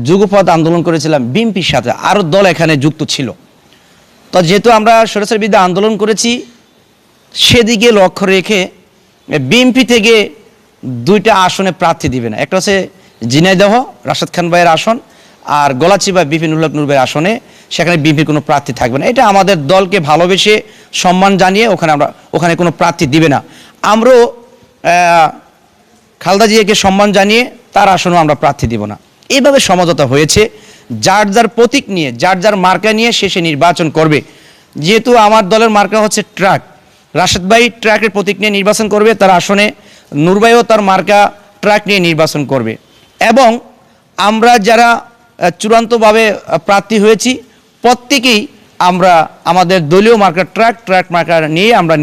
যুগপৎ আন্দোলন করেছিলাম বিএনপির সাথে, আরও দল এখানে যুক্ত ছিল। তো যেহেতু আমরা স্বৈরাচার বিরুদ্ধে আন্দোলন করেছি, সেদিকে লক্ষ্য রেখে বিএনপি থেকে 2টা আসনে প্রার্থী দিবে না। একটা হচ্ছে ঝিনাইদহ রাশেদ খান ভাইয়ের আসন, আর গলাচিপা বিপিনুল হক নূর ভাইয়ের আসনে সেখানে বিএনপির কোনো প্রার্থী থাকবে না। এটা আমাদের দলকে ভালোবেসে সম্মান জানিয়ে ওখানে কোনো প্রার্থী দিবে না। আমরাও খালেদা জিয়াকে সম্মান জানিয়ে তার আসনেও আমরা প্রার্থী দিব না। এইভাবে সমঝোতা হয়েছে। যার যার প্রতীক নিয়ে, যার যার মার্কা নিয়ে শেষে নির্বাচন করবে। যেহেতু আমার দলের মার্কা হচ্ছে ট্রাক, রাশেদ ভাই ট্রাকের প্রতীক নিয়ে নির্বাচন করবে তার আসনে, নূর ভাইও তার মার্কা ট্রাক নিয়ে নির্বাচন করবে। এবং আমরা যারা চূড়ান্তভাবে প্রার্থী হয়েছি প্রত্যেকেই আমরা আমাদের দলীয় মার্কা ট্রাক মার্কা নিয়ে আমরা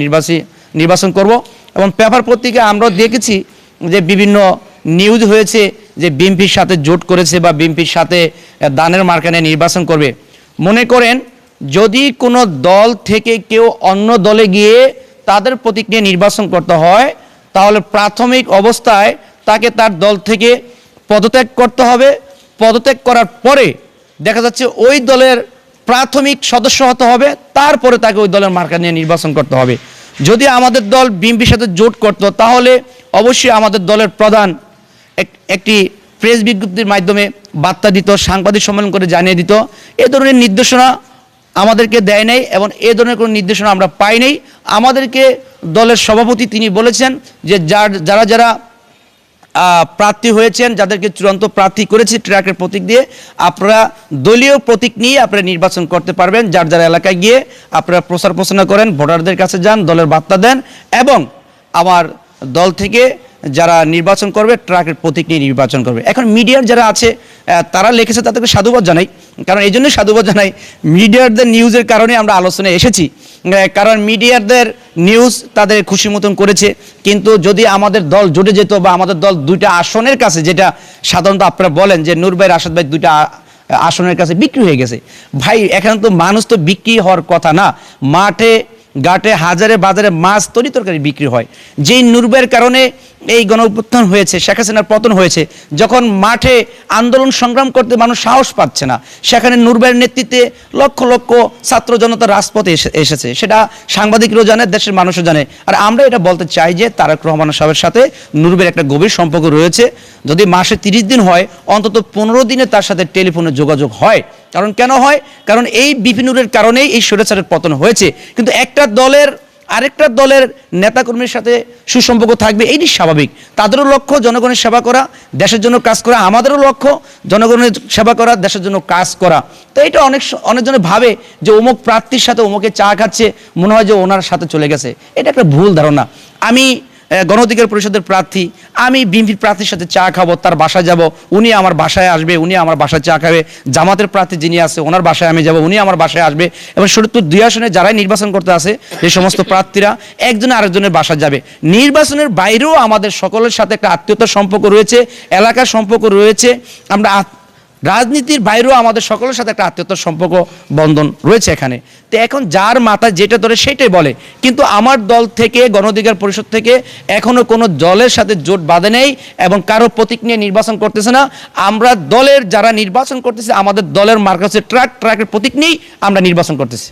নির্বাচন করব। এবং পেপার পত্রিকা আমরাও দেখেছি যে বিভিন্ন নিউজ হয়েছে যে বিএনপির সাথে জোট করেছে বা বিএনপির সাথে দানের মার্কা নিয়ে নির্বাচন করবে। মনে করেন যদি কোনো দল থেকে কেউ অন্য দলে গিয়ে তাদের প্রতীক নিয়ে নির্বাচন করতে হয়, তাহলে প্রাথমিক অবস্থায় তাকে তার দল থেকে পদত্যাগ করতে হবে। পদত্যাগ করার পরে দেখা যাচ্ছে ওই দলের প্রাথমিক সদস্য হতে হবে, তারপরে তাকে ওই দলের মার্কা নিয়ে নির্বাচন করতে হবে। যদি আমাদের দল বিএনপির সাথে জোট করত, তাহলে অবশ্যই আমাদের দলের প্রধান একটি প্রেস বিজ্ঞপ্তির মাধ্যমে বার্তা দিত, সাংবাদিক সম্মেলন করে জানিয়ে দিত। এ ধরনের নির্দেশনা আমাদেরকে দেয় নাই এবং এ ধরনের কোনো নির্দেশনা আমরা পাই নাই। আমাদেরকে দলের সভাপতি তিনি বলেছেন যে যারা প্রার্থী হয়েছেন, যাদেরকে চূড়ান্ত প্রার্থী করেছে ট্রাকের প্রতীক দিয়ে, আপনারা দলীয় প্রতীক নিয়ে আপনারা নির্বাচন করতে পারবেন। যার যার এলাকায় গিয়ে আপনারা প্রচার প্রচারণা করেন, ভোটারদের কাছে যান, দলের বার্তা দেন এবং আমার দল থেকে যারা নির্বাচন করবে ট্রাকের প্রতীক নিয়ে নির্বাচন করবে। এখন মিডিয়ার যারা আছে তারা লিখেছে, তাদেরকে সাধুবাদ জানাই। কারণ এই জন্যই সাধুবাদ জানাই, মিডিয়ারদের নিউজের কারণে আমরা আলোচনায় এসেছি। কারণ মিডিয়ারদের নিউজ তাদের খুশি মতন করেছে। কিন্তু যদি আমাদের দল জুটে যেত বা আমাদের দল 2টা আসনের কাছে, যেটা সাধারণত আপনারা বলেন যে নূর ভাই রাশেদ ভাই 2টা আসনের কাছে বিক্রি হয়ে গেছে, ভাই এখানে তো মানুষ তো বিক্রি হওয়ার কথা না। মাঠে ঘাটে হাজারে বাজারে মাছ তরি তরকারি বিক্রি হয়। যেই নূর ভাইয়ের কারণে এই গণঅভ্যুত্থান হয়েছে, শেখ হাসিনার পতন হয়েছে, যখন মাঠে আন্দোলন সংগ্রাম করতে মানুষ সাহস পাচ্ছে না, সেখানে নূর ভাইয়ের নেতৃত্বে লক্ষ লক্ষ ছাত্র জনতা রাজপথে এসেছে। সেটা সাংবাদিকরাও জানে, দেশের মানুষও জানে। আর আমরা এটা বলতে চাই যে তারেক রহমান সাহেবের সাথে নূর ভাইয়ের একটা গভীর সম্পর্ক রয়েছে। যদি মাসে 30 দিন হয়, অন্তত 15 দিনে তার সাথে টেলিফোনে যোগাযোগ হয়। কারণ কেন হয়? কারণ এই বিপিনুরের কারণেই এই স্বৈরাচারের পতন হয়েছে। কিন্তু একটা দলের আরেকটা দলের নেতাকর্মীর সাথে সুসম্পর্ক থাকবে, এটি স্বাভাবিক। তাদেরও লক্ষ্য জনগণের সেবা করা, দেশের জন্য কাজ করা। আমাদেরও লক্ষ্য জনগণের সেবা করা, দেশের জন্য কাজ করা। তো এটা অনেকজনে ভাবে যে অমুক প্রার্থীর সাথে অমুকে চা খাচ্ছে, মনে হয় যে ওনার সাথে চলে গেছে। এটা একটা ভুল ধারণা। আমি গণ অধিকার পরিষদের প্রার্থী, আমি বিএনপির প্রার্থীর সাথে চা খাবো, তার বাসায় যাব, উনি আমার বাসায় আসবে, উনি আমার বাসায় চা খাবে। জামাতের প্রার্থী যিনি আছে ওনার বাসায় আমি যাব, উনি আমার বাসায় আসবে। এবং শরীয়তপুর 2 আসনে যারাই নির্বাচন করতে আসে এই সমস্ত প্রার্থীরা একজনে আরেকজনের বাসায় যাবে। নির্বাচনের বাইরেও আমাদের সকলের সাথে একটা আত্মীয়তার সম্পর্ক রয়েছে, এলাকার সম্পর্ক রয়েছে। আমরা রাজনীতির বাইরেও আমাদের সকলের সাথে একটা আত্মীয়তার সম্পর্ক বন্ধন রয়েছে এখানে। তো এখন যার মাথায় যেটা ধরে সেটাই বলে। কিন্তু আমার দল থেকে, গণ অধিকার পরিষদ থেকে এখনো কোনো দলের সাথে জোট বাঁধে নেই এবং কারো প্রতীক নিয়ে নির্বাচন করতেছে না। আমরা দলের যারা নির্বাচন করতেছে, আমাদের দলের মার্কা হচ্ছে ট্রাকের প্রতীক নিয়েই আমরা নির্বাচন করতেছি।